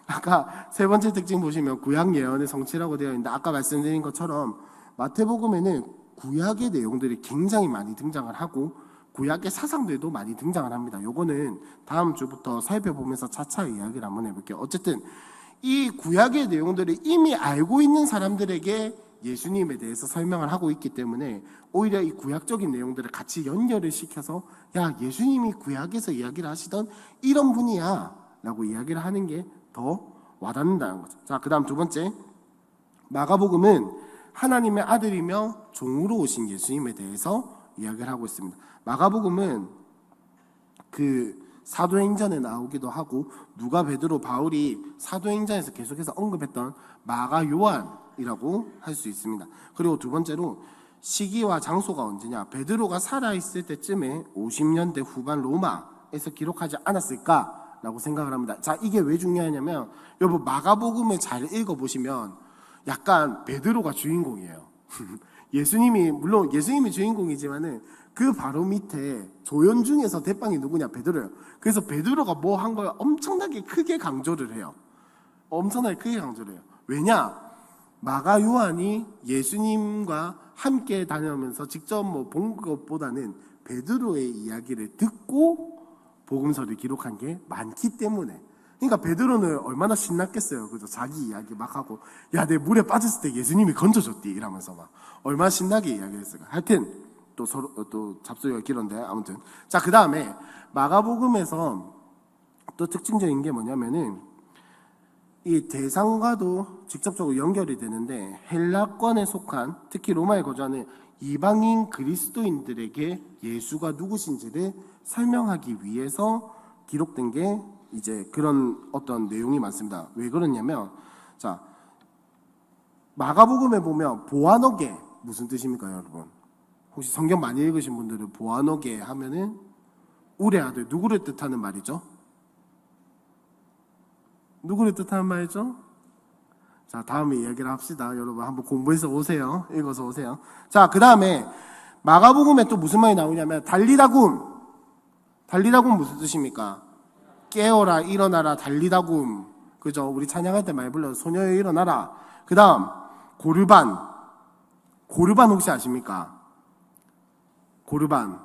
아까 세 번째 특징 보시면 구약 예언의 성취라고 되어 있는데, 아까 말씀드린 것처럼 마태복음에는 구약의 내용들이 굉장히 많이 등장을 하고 구약의 사상들도 많이 등장을 합니다. 요거는 다음 주부터 살펴보면서 차차 이야기를 한번 해볼게요. 어쨌든 이 구약의 내용들을 이미 알고 있는 사람들에게 예수님에 대해서 설명을 하고 있기 때문에 오히려 이 구약적인 내용들을 같이 연결을 시켜서, 야, 예수님이 구약에서 이야기를 하시던 이런 분이야 라고 이야기를 하는 게 더 와닿는다는 거죠. 자, 그 다음 두 번째, 마가복음은 하나님의 아들이며 종으로 오신 예수님에 대해서 이야기를 하고 있습니다. 마가복음은 그 사도행전에 나오기도 하고 누가, 베드로, 바울이 사도행전에서 계속해서 언급했던 마가 요한이라고 할 수 있습니다. 그리고 두 번째로 시기와 장소가 언제냐, 베드로가 살아있을 때쯤에 50년대 후반 로마에서 기록하지 않았을까라고 생각을 합니다. 자, 이게 왜 중요하냐면 여러분, 마가복음을 잘 읽어보시면 약간 베드로가 주인공이에요. 예수님이 물론 예수님이 주인공이지만은 그 바로 밑에 조연 중에서 대빵이 누구냐? 베드로예요. 그래서 베드로가 뭐 한 걸 엄청나게 크게 강조를 해요. 엄청나게 크게 강조를 해요. 왜냐? 마가 요한이 예수님과 함께 다니면서 직접 뭐 본 것보다는 베드로의 이야기를 듣고 복음서를 기록한 게 많기 때문에. 그러니까 베드로는 얼마나 신났겠어요. 그죠? 자기 이야기 막 하고, 야, 내 물에 빠졌을 때 예수님이 건져줬디 이러면서 막 얼마나 신나게 이야기했을까. 하여튼 또 서로 또 잡소리가 길었는데 아무튼 자, 그 다음에 마가복음에서 또 특징적인 게 뭐냐면은 이 대상과도 직접적으로 연결이 되는데 헬라권에 속한 특히 로마에 거주하는 이방인 그리스도인들에게 예수가 누구신지를 설명하기 위해서 기록된 게 이제 그런 어떤 내용이 많습니다. 왜 그러냐면 자, 마가복음에 보면 보아노게 무슨 뜻입니까, 여러분? 혹시 성경 많이 읽으신 분들은 보아노게 하면은 우리 아들 누구를 뜻하는 말이죠? 누구를 뜻하는 말이죠? 자, 다음에 이야기를 합시다. 여러분 한번 공부해서 오세요. 읽어서 오세요. 자, 그 다음에 마가복음에 또 무슨 말이 나오냐면 달리다굼. 달리다굼 무슨 뜻입니까? 깨어라, 일어나라, 달리다굼. 그죠? 우리 찬양할 때 많이 불러요. 소녀여 일어나라. 그 다음 고르반. 고르반 혹시 아십니까? 고르반.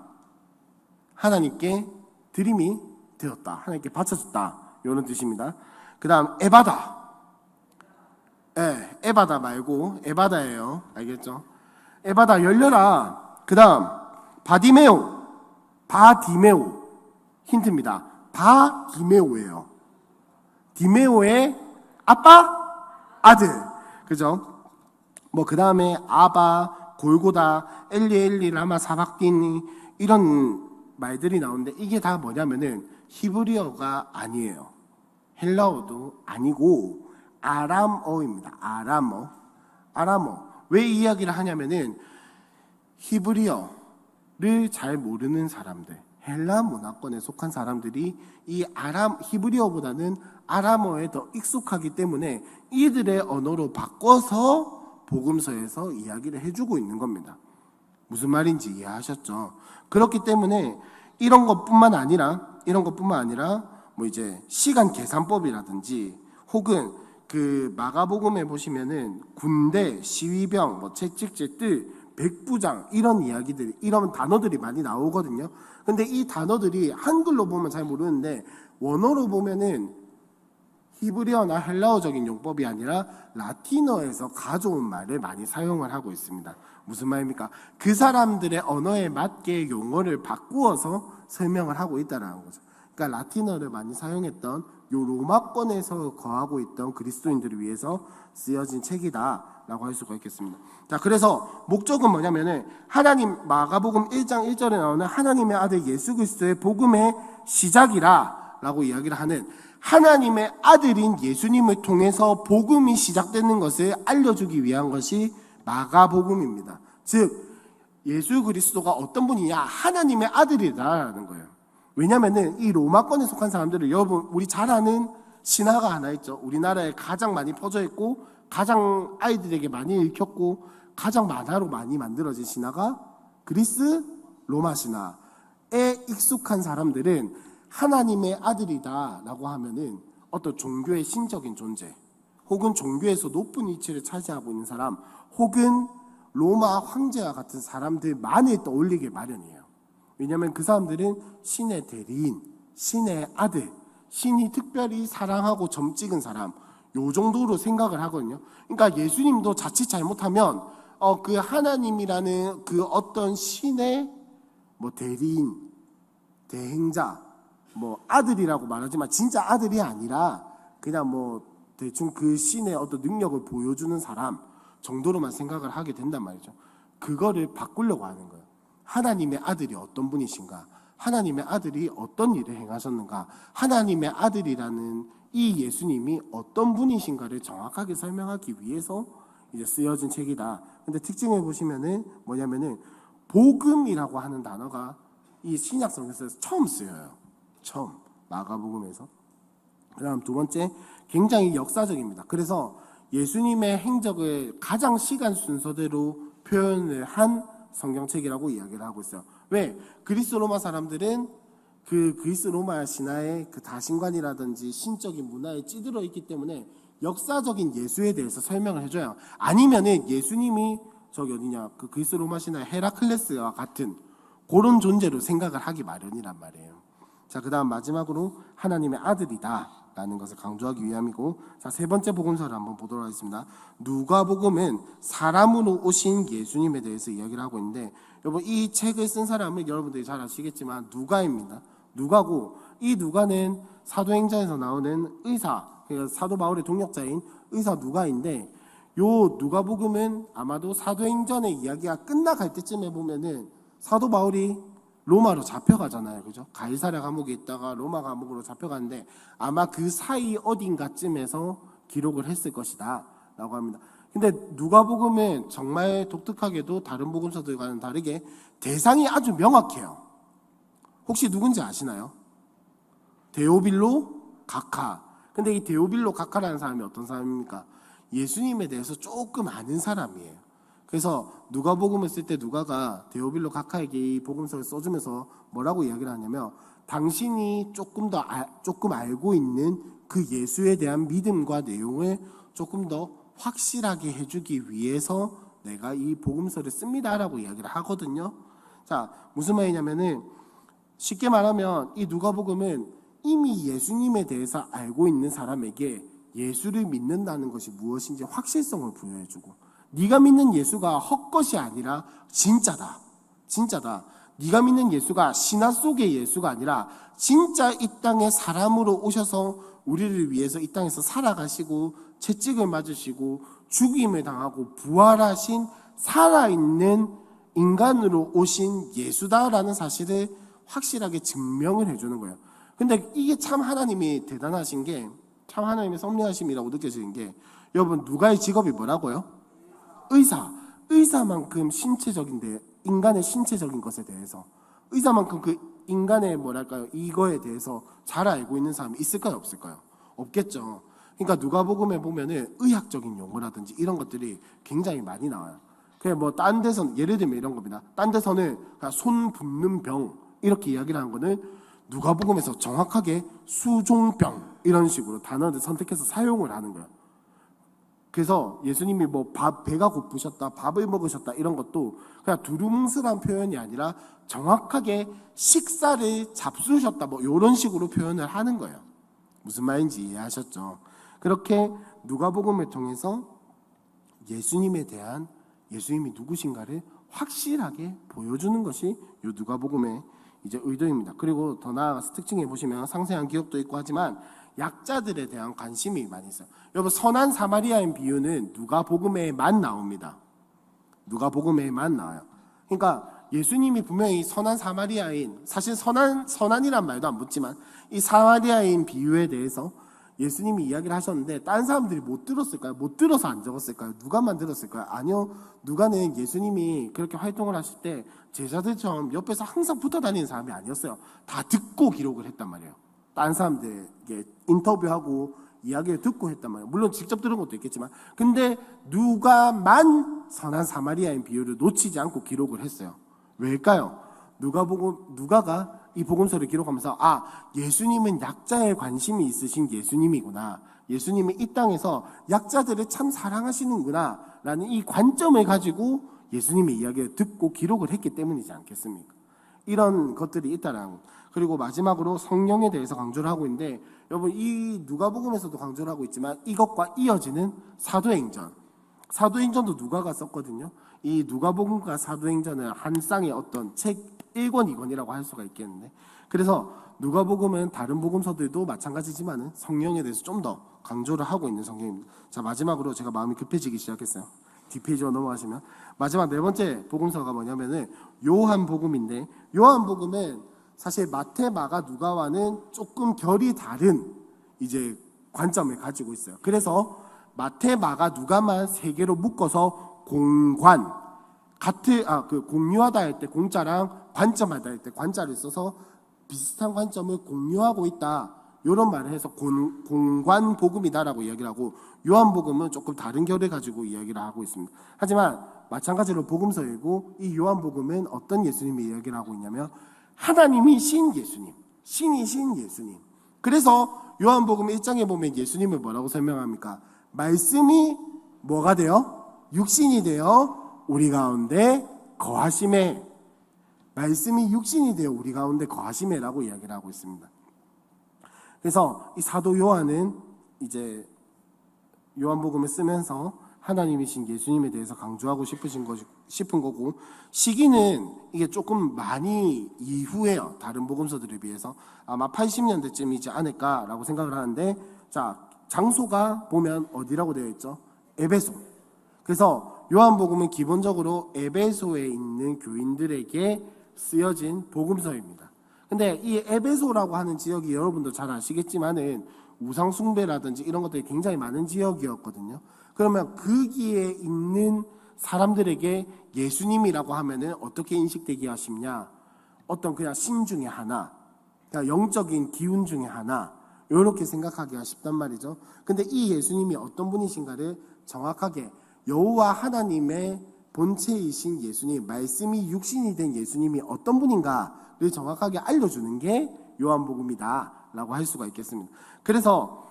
하나님께 드림이 되었다. 하나님께 바쳐졌다. 이런 뜻입니다. 그 다음 에바다. 에바다 말고 에바다예요. 알겠죠? 에바다 열려라. 그 다음 바디메오. 바디메오. 힌트입니다. 바디메오예요. 디메오의 아빠, 아들. 그죠? 뭐 그 다음에 아바, 골고다, 엘리 라마 사박디니 이런 말들이 나오는데 이게 다 뭐냐면은 히브리어가 아니에요. 헬라어도 아니고 아람어입니다. 아람어. 왜 이 이야기를 하냐면은 히브리어를 잘 모르는 사람들, 헬라 문화권에 속한 사람들이 이 히브리어보다는 아람어에 더 익숙하기 때문에 이들의 언어로 바꿔서 복음서에서 이야기를 해주고 있는 겁니다. 무슨 말인지 이해하셨죠? 그렇기 때문에 이런 것뿐만 아니라 뭐 이제 시간 계산법이라든지 혹은 그 마가복음에 보시면은 군대, 시위병, 뭐 채찍질, 뜰, 백부장 이런 이야기들이 이런 단어들이 많이 나오거든요. 근데 이 단어들이 한글로 보면 잘 모르는데 원어로 보면은 히브리어나 헬라어적인 용법이 아니라 라틴어에서 가져온 말을 많이 사용을 하고 있습니다. 무슨 말입니까? 그 사람들의 언어에 맞게 용어를 바꾸어서 설명을 하고 있다는 거죠. 그러니까 라틴어를 많이 사용했던 요 로마권에서 거하고 있던 그리스도인들을 위해서 쓰여진 책이다라고 할 수가 있겠습니다. 자, 그래서 목적은 뭐냐면은 하나님 마가복음 1장 1절에 나오는 하나님의 아들 예수 그리스도의 복음의 시작이라라고 이야기를 하는 하나님의 아들인 예수님을 통해서 복음이 시작되는 것을 알려주기 위한 것이 마가복음입니다. 즉 예수 그리스도가 어떤 분이냐? 하나님의 아들이다라는 거예요. 왜냐면은 이 로마권에 속한 사람들을 여러분 우리 잘 아는 신화가 하나 있죠. 우리나라에 가장 많이 퍼져 있고 가장 아이들에게 많이 읽혔고 가장 만화로 많이 만들어진 신화가 그리스 로마 신화에 익숙한 사람들은 하나님의 아들이다라고 하면은 어떤 종교의 신적인 존재 혹은 종교에서 높은 위치를 차지하고 있는 사람 혹은 로마 황제와 같은 사람들만을 떠올리게 마련이에요. 왜냐하면 그 사람들은 신의 대리인, 신의 아들, 신이 특별히 사랑하고 점 찍은 사람 요 정도로 생각을 하거든요. 그러니까 예수님도 자칫 잘못하면 그 하나님이라는 그 어떤 신의 뭐 대리인, 대행자, 뭐 아들이라고 말하지만 진짜 아들이 아니라 그냥 뭐 대충 그 신의 어떤 능력을 보여주는 사람 정도로만 생각을 하게 된단 말이죠. 그거를 바꾸려고 하는 거예요. 하나님의 아들이 어떤 분이신가? 하나님의 아들이 어떤 일을 행하셨는가? 하나님의 아들이라는 이 예수님이 어떤 분이신가를 정확하게 설명하기 위해서 이제 쓰여진 책이다. 근데 특징을 보시면은 뭐냐면은 복음이라고 하는 단어가 이 신약성경에서 처음 쓰여요. 처음 마가복음에서. 그다음 두 번째 굉장히 역사적입니다. 그래서 예수님의 행적을 가장 시간 순서대로 표현을 한 성경책이라고 이야기를 하고 있어요. 왜? 그리스 로마 사람들은 그 그리스 로마 신화의 그 다신관이라든지 신적인 문화에 찌들어 있기 때문에 역사적인 예수에 대해서 설명을 해줘요. 아니면은 예수님이 저기 어디냐 그 그리스 로마 신화의 헤라클레스와 같은 그런 존재로 생각을 하기 마련이란 말이에요. 자, 그 다음 마지막으로 하나님의 아들이다 라는 것을 강조하기 위함이고, 자, 세 번째 복음서를 한번 보도록 하겠습니다. 누가복음은 사람으로 오신 예수님에 대해서 이야기를 하고 있는데, 여러분 이 책을 쓴 사람은 여러분들이 잘 아시겠지만 누가입니다. 누가고, 이 누가는 사도행전에서 나오는 의사, 그러니까 사도 바울의 동역자인 의사 누가인데, 요 누가복음은 아마도 사도행전의 이야기가 끝나갈 때쯤에 보면은 사도 바울이 로마로 잡혀가잖아요. 그죠? 가이사랴 감옥에 있다가 로마 감옥으로 잡혀가는데 아마 그 사이 어딘가쯤에서 기록을 했을 것이다 라고 합니다. 근데 누가복음은 정말 독특하게도 다른 복음서들과는 다르게 대상이 아주 명확해요. 혹시 누군지 아시나요? 데오빌로 가카. 근데 이 데오빌로 가카라는 사람이 어떤 사람입니까? 예수님에 대해서 조금 아는 사람이에요. 그래서 누가복음을 쓸 때 누가가 데오빌로 가카에게 이 복음서를 써주면서 뭐라고 이야기를 하냐면, 당신이 조금 알고 있는 그 예수에 대한 믿음과 내용을 조금 더 확실하게 해주기 위해서 내가 이 복음서를 씁니다라고 이야기를 하거든요. 자, 무슨 말이냐면은 쉽게 말하면 이 누가복음은 이미 예수님에 대해서 알고 있는 사람에게 예수를 믿는다는 것이 무엇인지 확실성을 부여해주고, 네가 믿는 예수가 헛것이 아니라 진짜다. 진짜다. 네가 믿는 예수가 신화 속의 예수가 아니라 진짜 이 땅에 사람으로 오셔서 우리를 위해서 이 땅에서 살아가시고 채찍을 맞으시고 죽임을 당하고 부활하신 살아있는 인간으로 오신 예수다라는 사실을 확실하게 증명을 해주는 거예요. 근데 이게 참 하나님이 대단하신 게, 참 하나님의 섭리하심이라고 느껴지는 게, 여러분 누가의 직업이 뭐라고요? 의사. 의사만큼 신체적인데, 인간의 신체적인 것에 대해서, 의사만큼 그 인간의 뭐랄까요, 이거에 대해서 잘 알고 있는 사람이 있을까요, 없을까요? 없겠죠. 그러니까 누가복음에 보면은 의학적인 용어라든지 이런 것들이 굉장히 많이 나와요. 그냥 뭐 딴 데선, 예를 들면 이런 겁니다. 딴 데서는 손 붓는 병 이렇게 이야기를 하는 거는 누가복음에서 정확하게 수종병 이런 식으로 단어를 선택해서 사용을 하는 거예요. 그래서 예수님이 뭐 배가 고프셨다, 밥을 먹으셨다 이런 것도 그냥 두루뭉술한 표현이 아니라 정확하게 식사를 잡수셨다 뭐 이런 식으로 표현을 하는 거예요. 무슨 말인지 이해하셨죠? 그렇게 누가복음을 통해서 예수님에 대한, 예수님이 누구신가를 확실하게 보여주는 것이 이 누가복음의 이제 의도입니다. 그리고 더 나아가서 특징에 보시면 상세한 기록도 있고 하지만 약자들에 대한 관심이 많이 있어요. 여러분 선한 사마리아인 비유는 누가복음에만 나옵니다. 누가복음에만 나와요. 그러니까 예수님이 분명히 선한 사마리아인, 사실 선한이란 말도 안 붙지만 이 사마리아인 비유에 대해서 예수님이 이야기를 하셨는데 다른 사람들이 못 들었을까요? 못 들어서 안 적었을까요? 누가만 들었을까요? 아니요. 누가는 예수님이 그렇게 활동을 하실 때 제자들처럼 옆에서 항상 붙어 다니는 사람이 아니었어요. 다 듣고 기록을 했단 말이에요. 다른 사람들에게 인터뷰하고 이야기를 듣고 했단 말이에요. 물론 직접 들은 것도 있겠지만, 근데 누가만 선한 사마리아인 비유를 놓치지 않고 기록을 했어요. 왜일까요? 누가가 이 복음서를 기록하면서 예수님은 약자에 관심이 있으신 예수님이구나, 예수님이 이 땅에서 약자들을 참 사랑하시는구나 라는 이 관점을 가지고 예수님의 이야기를 듣고 기록을 했기 때문이지 않겠습니까? 이런 것들이 있다라는. 그리고 마지막으로 성령에 대해서 강조를 하고 있는데, 여러분 이 누가복음에서도 강조를 하고 있지만 이것과 이어지는 사도행전도 누가가 썼거든요. 이 누가복음과 사도행전은 한 쌍의 어떤 책 1권, 2권이라고 할 수가 있겠는데, 그래서 누가복음은 다른 복음서들도 마찬가지지만 성령에 대해서 좀 더 강조를 하고 있는 성경입니다. 자, 마지막으로 제가 마음이 급해지기 시작했어요. 뒷페이지로 넘어가시면 마지막 네 번째 복음서가 뭐냐면은 요한복음인데, 요한복음은 사실 마태, 마가, 누가와는 조금 결이 다른 이제 관점을 가지고 있어요. 그래서 마태, 마가, 누가만 세 개로 묶어서 공관, 공유하다 할 때 공자랑 관점하다 할 때 관자를 써서 비슷한 관점을 공유하고 있다 이런 말을 해서 공관 복음이다라고 이야기를 하고, 요한복음은 조금 다른 결을 가지고 이야기를 하고 있습니다. 하지만 마찬가지로 복음서이고, 이 요한복음은 어떤 예수님이 이야기를 하고 있냐면 하나님이 신 예수님, 신이신 예수님. 그래서 요한복음 1장에 보면 예수님을 뭐라고 설명합니까? 말씀이 뭐가 되어? 육신이 되어 우리 가운데 거하심에, 말씀이 육신이 되어 우리 가운데 거하심에라고 이야기를 하고 있습니다. 그래서 이 사도 요한은 이제 요한복음을 쓰면서 하나님이신 예수님에 대해서 강조하고 싶은 거고, 시기는 이게 조금 많이 이후에요. 다른 복음서들에 비해서 아마 80년대쯤이지 않을까라고 생각을 하는데, 자, 장소가 보면 어디라고 되어 있죠? 에베소. 그래서 요한복음은 기본적으로 에베소에 있는 교인들에게 쓰여진 복음서입니다. 근데 이 에베소라고 하는 지역이 여러분도 잘 아시겠지만은 우상숭배라든지 이런 것들이 굉장히 많은 지역이었거든요. 그러면 거기에 있는 사람들에게 예수님이라고 하면은 어떻게 인식되게 하시냐? 어떤 그냥 신 중에 하나, 그냥 영적인 기운 중에 하나, 이렇게 생각하기가 쉽단 말이죠. 근데 이 예수님이 어떤 분이신가를 정확하게 여호와 하나님의 본체이신 예수님, 말씀이 육신이 된 예수님이 어떤 분인가를 정확하게 알려주는 게 요한복음이다 라고 할 수가 있겠습니다. 그래서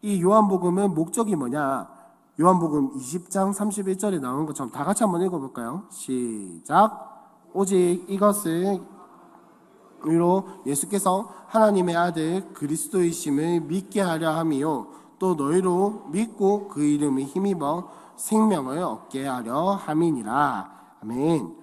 이 요한복음은 목적이 뭐냐? 요한복음 20장 31절에 나오는 것처럼 다 같이 한번 읽어볼까요? 시작. 오직 이것을 로 예수께서 하나님의 아들 그리스도이심을 믿게 하려 함이요, 또 너희로 믿고 그 이름을 힘입어 생명을 얻게 하려 함이니라. 아멘.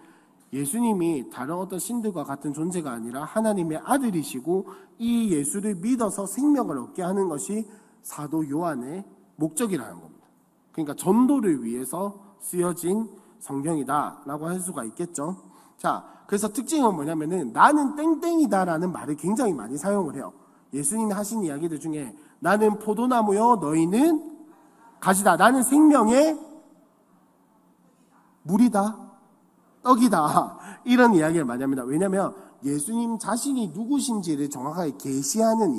예수님이 다른 어떤 신들과 같은 존재가 아니라 하나님의 아들이시고, 이 예수를 믿어서 생명을 얻게 하는 것이 사도 요한의 목적이라는 겁니다. 그러니까 전도를 위해서 쓰여진 성경이다라고 할 수가 있겠죠. 자, 그래서 특징은 뭐냐면은 나는 땡땡이다라는 말을 굉장히 많이 사용을 해요. 예수님이 하신 이야기들 중에 나는 포도나무요 너희는 가지다, 나는 생명의 물이다, 떡이다, 이런 이야기를 많이 합니다. 왜냐하면 예수님 자신이 누구신지를 정확하게 계시하는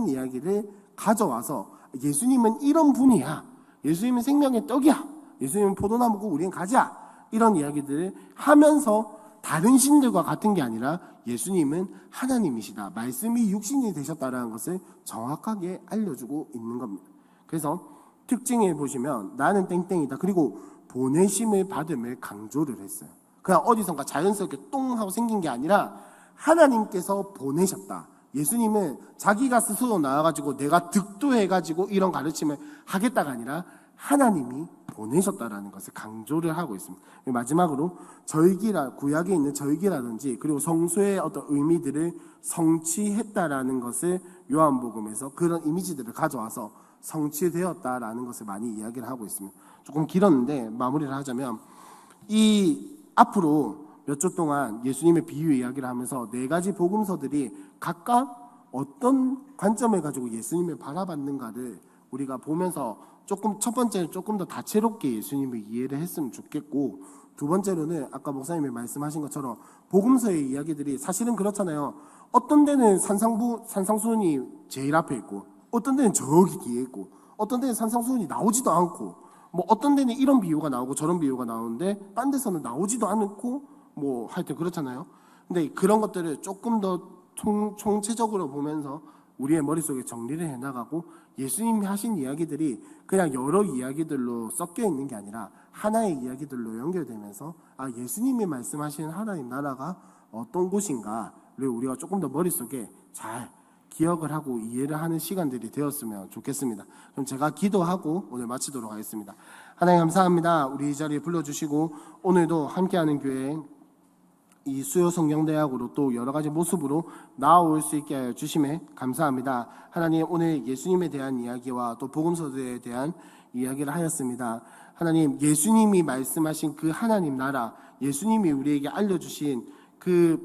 이야기를 가져와서 예수님은 이런 분이야, 예수님은 생명의 떡이야, 예수님은 포도나무고 우리는 가지야, 이런 이야기들을 하면서 다른 신들과 같은 게 아니라 예수님은 하나님이시다, 말씀이 육신이 되셨다라는 것을 정확하게 알려주고 있는 겁니다. 그래서 특징에 보시면 나는 땡땡이다, 그리고 보내심을 받음을 강조를 했어요. 그냥 어디선가 자연스럽게 똥 하고 생긴 게 아니라 하나님께서 보내셨다. 예수님은 자기가 스스로 나와가지고 내가 득도해가지고 이런 가르침을 하겠다가 아니라 하나님이 보내셨다라는 것을 강조를 하고 있습니다. 마지막으로 구약에 있는 절기라든지 그리고 성소의 어떤 의미들을 성취했다라는 것을 요한복음에서 그런 이미지들을 가져와서 성취되었다라는 것을 많이 이야기를 하고 있습니다. 조금 길었는데 마무리를 하자면, 이 앞으로 몇 주 동안 예수님의 비유 이야기를 하면서 네 가지 복음서들이 각각 어떤 관점을 가지고 예수님을 바라봤는가를 우리가 보면서 첫 번째는 조금 더 다채롭게 예수님을 이해를 했으면 좋겠고, 두 번째로는 아까 목사님이 말씀하신 것처럼 복음서의 이야기들이 사실은 그렇잖아요. 어떤 데는 산상수훈이 제일 앞에 있고, 어떤 데는 저기 뒤에 있고, 어떤 데는 산상수훈이 나오지도 않고, 뭐 어떤 데는 이런 비유가 나오고 저런 비유가 나오는데 딴 데서는 나오지도 않고, 뭐 하여튼 그렇잖아요. 근데 그런 것들을 조금 더 총체적으로 보면서 우리의 머릿속에 정리를 해나가고, 예수님이 하신 이야기들이 그냥 여러 이야기들로 섞여 있는 게 아니라 하나의 이야기들로 연결되면서 예수님이 말씀하시는 하나님 나라가 어떤 곳인가를 우리가 조금 더 머릿속에 잘 기억을 하고 이해를 하는 시간들이 되었으면 좋겠습니다. 그럼 제가 기도하고 오늘 마치도록 하겠습니다. 하나님 감사합니다. 우리 이 자리에 불러주시고 오늘도 함께하는 교회 이 수요성경대학으로 또 여러 가지 모습으로 나아올 수 있게 하여 주심에 감사합니다. 하나님, 오늘 예수님에 대한 이야기와 또 복음서들에 대한 이야기를 하였습니다. 하나님, 예수님이 말씀하신 그 하나님 나라, 예수님이 우리에게 알려주신 그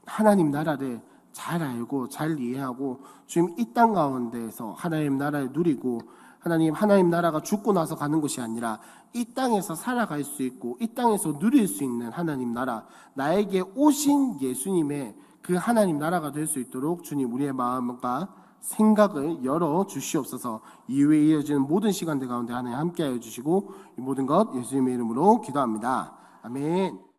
하나님 나라를 잘 알고 잘 이해하고 지금 이 땅 가운데에서 하나님 나라를 누리고, 하나님 나라가 죽고 나서 가는 것이 아니라 이 땅에서 살아갈 수 있고 이 땅에서 누릴 수 있는 하나님 나라, 나에게 오신 예수님의 그 하나님 나라가 될 수 있도록 주님 우리의 마음과 생각을 열어 주시옵소서. 이후에 이어지는 모든 시간들 가운데 하나님 함께하여 주시고 이 모든 것 예수님의 이름으로 기도합니다. 아멘.